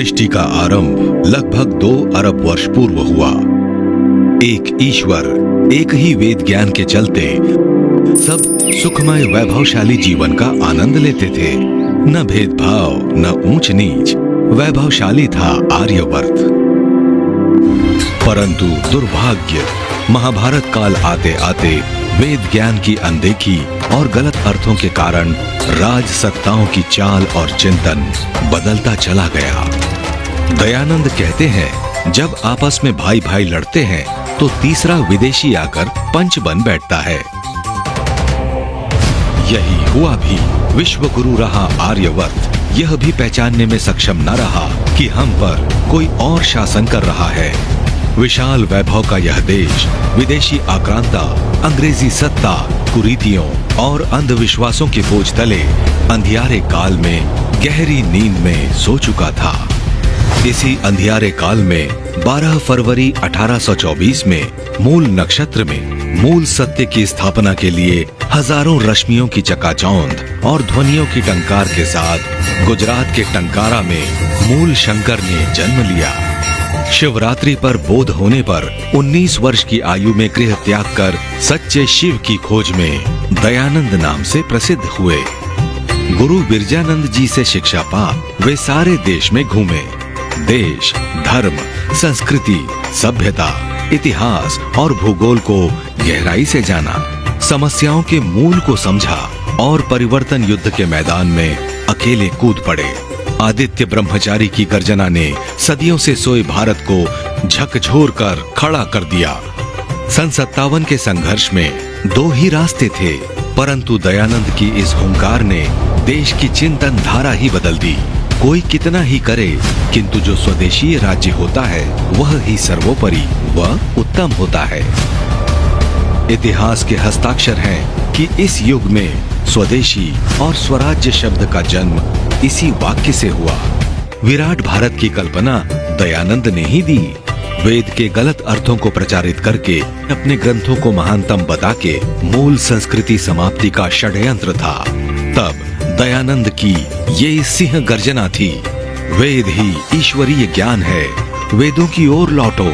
सृष्टि का आरंभ लगभग 2 अरब वर्ष पूर्व हुआ। एक ईश्वर, एक ही वेद ज्ञान के चलते सब सुखमय वैभवशाली जीवन का आनंद लेते थे। न भेदभाव, न ऊंच नीच, वैभवशाली था आर्यवर्त। परंतु दुर्भाग्य, महाभारत काल आते आते वेद ज्ञान की अनदेखी और गलत अर्थों के कारण राज सत्ताओं की चाल और चिंतन बदलता चला गया। दयानंद कहते हैं, जब आपस में भाई भाई लड़ते हैं तो तीसरा विदेशी आकर पंच बन बैठता है। यही हुआ भी। विश्व गुरु रहा आर्यवर्त यह भी पहचानने में सक्षम न रहा कि हम पर कोई और शासन कर रहा है। विशाल वैभव का यह देश विदेशी आक्रांता, अंग्रेजी सत्ता, कुरीतियों और अंधविश्वासों के बोझ तले अंधियारे काल में गहरी नींद में सो चुका था। इसी अंधियारे काल में 12 फरवरी 1824 में मूल नक्षत्र में मूल सत्य की स्थापना के लिए हजारों रश्मियों की चकाचौंध और ध्वनियों की टंकार के साथ गुजरात के टंकारा में मूल शंकर ने जन्म लिया। शिवरात्रि पर बोध होने पर 19 वर्ष की आयु में गृह त्याग कर सच्चे शिव की खोज में दयानंद नाम से प्रसिद्ध हुए। गुरु बिरजानंद जी से शिक्षा पा वे सारे देश में घूमे। देश, धर्म, संस्कृति, सभ्यता, इतिहास और भूगोल को गहराई से जाना, समस्याओं के मूल को समझा और परिवर्तन युद्ध के मैदान में अकेले कूद पड़े। आदित्य ब्रह्मचारी की गर्जना ने सदियों से सोए भारत को झकझोर कर खड़ा कर दिया। सन 57 के संघर्ष में 2 ही रास्ते थे, परंतु दयानंद की इस हुंकार ने देश की चिंतन धारा ही बदल दी। कोई कितना ही करे, किंतु जो स्वदेशी राज्य होता है वह ही सर्वोपरि, वह उत्तम होता है। इतिहास के हस्ताक्षर हैं कि इस युग में स्वदेशी और स्वराज्य शब्द का जन्म इसी वाक्य से हुआ। विराट भारत की कल्पना दयानंद ने ही दी। वेद के गलत अर्थों को प्रचारित करके अपने ग्रंथों को महानतम बता के मूल संस्कृति समाप्ति का षड्यंत्र था। तब दयानंद की ये सिंह गर्जना थी, वेद ही ईश्वरीय ज्ञान है, वेदों की ओर लौटो।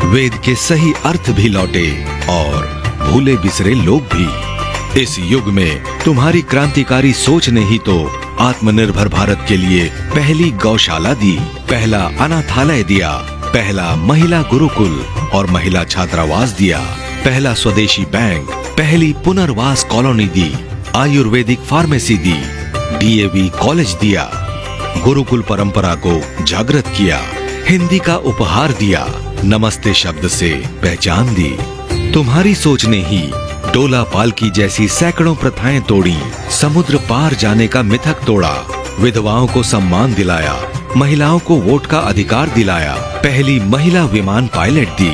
वेद के सही अर्थ भी लौटे और भूले बिसरे लोग भी। इस युग में तुम्हारी क्रांतिकारी सोच ने ही तो आत्मनिर्भर भारत के लिए पहली गौशाला दी, पहला अनाथालय दिया, पहला महिला गुरुकुल और महिला छात्रावास दिया, पहला स्वदेशी बैंक, पहली पुनर्वास कॉलोनी दी, आयुर्वेदिक फार्मेसी दी, डीएवी कॉलेज दिया, गुरुकुल परंपरा को जागृत किया, हिंदी का उपहार दिया, नमस्ते शब्द से पहचान दी। तुम्हारी सोच ने ही डोला पालकी जैसी सैकड़ों प्रथाएं तोड़ी, समुद्र पार जाने का मिथक तोड़ा, विधवाओं को सम्मान दिलाया, महिलाओं को वोट का अधिकार दिलाया, पहली महिला विमान पायलट दी,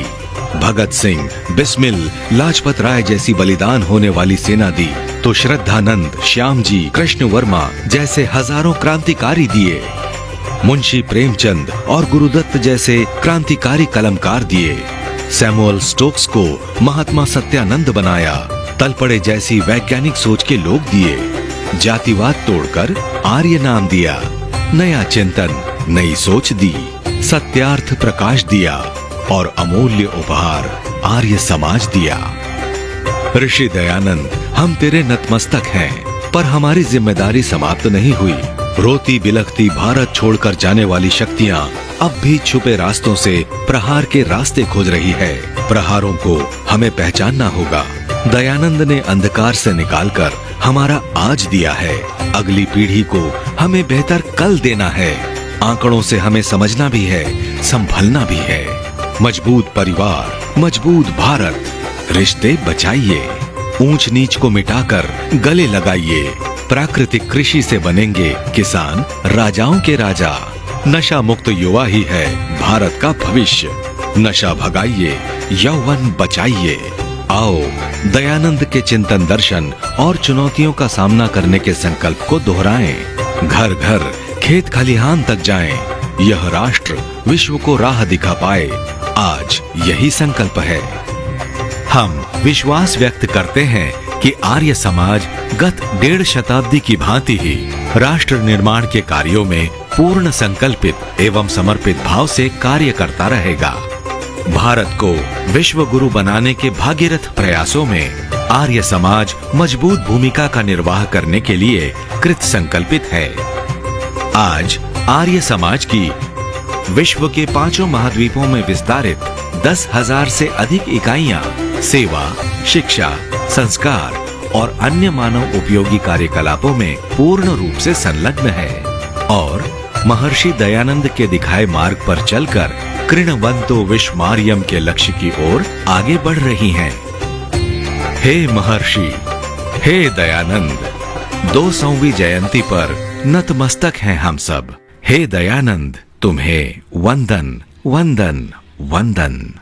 भगत सिंह, बिस्मिल, लाजपत राय जैसी बलिदान होने वाली सेना दी, तो श्रद्धानंद, श्याम जी, कृष्ण वर्मा जैसे हजारों क्रांतिकारी दिए, मुंशी प्रेमचंद और गुरुदत्त जैसे क्रांतिकारी कलमकार दिए, सैमुअल स्टोक्स को महात्मा सत्यानंद बनाया, तलपड़े जैसी वैज्ञानिक सोच के लोग दिए, जातिवाद तोड़कर आर्य नाम दिया, नया चिंतन, नई सोच दी, सत्यार्थ प्रकाश दिया और अमूल्य उपहार आर्य समाज दिया। ऋषि दयानंद, हम तेरे नतमस्तक हैं, पर हमारी जिम्मेदारी समाप्त नहीं हुई। रोती बिलखती भारत छोड़कर जाने वाली शक्तियां अब भी छुपे रास्तों से प्रहार के रास्ते खोज रही है। प्रहारों को हमें पहचानना होगा। दयानंद ने अंधकार से निकालकर हमारा आज दिया है, अगली पीढ़ी को हमें बेहतर कल देना है। आंकड़ों से हमें समझना भी है, संभलना भी है। मजबूत परिवार, मजबूत भारत, रिश्ते बचाइए, ऊंच नीच को मिटाकर गले लगाइए। प्राकृतिक कृषि से बनेंगे किसान राजाओं के राजा। नशा मुक्त युवा ही है भारत का भविष्य। नशा भगाइए, यौवन बचाइए। आओ दयानंद के चिंतन दर्शन और चुनौतियों का सामना करने के संकल्प को दोहराएं। घर घर, खेत खलिहान तक जाएं। यह राष्ट्र विश्व को राह दिखा पाए, आज यही संकल्प है। हम विश्वास व्यक्त करते हैं कि आर्य समाज गत 1.5 शताब्दी की भांति ही राष्ट्र निर्माण के कार्यों में पूर्ण संकल्पित एवं समर्पित भाव से कार्य करता रहेगा। भारत को विश्व गुरु बनाने के भागीरथ प्रयासों में आर्य समाज मजबूत भूमिका का निर्वाह करने के लिए कृत संकल्पित है। आज आर्य समाज की विश्व के 5 महाद्वीपों में विस्तारित 10,000 से अधिक इकाइयां सेवा, शिक्षा, संस्कार और अन्य मानव उपयोगी कार्यकलापों में पूर्ण रूप से संलग्न है और महर्षि दयानंद के दिखाए मार्ग पर चलकर कृणवंतो विश्वमार्यम के लक्ष्य की ओर आगे बढ़ रही हैं। हे महर्षि, हे दयानंद, 200वीं जयंती पर नतमस्तक हैं हम सब। हे दयानंद, तुम्हें वंदन, वंदन, वंदन।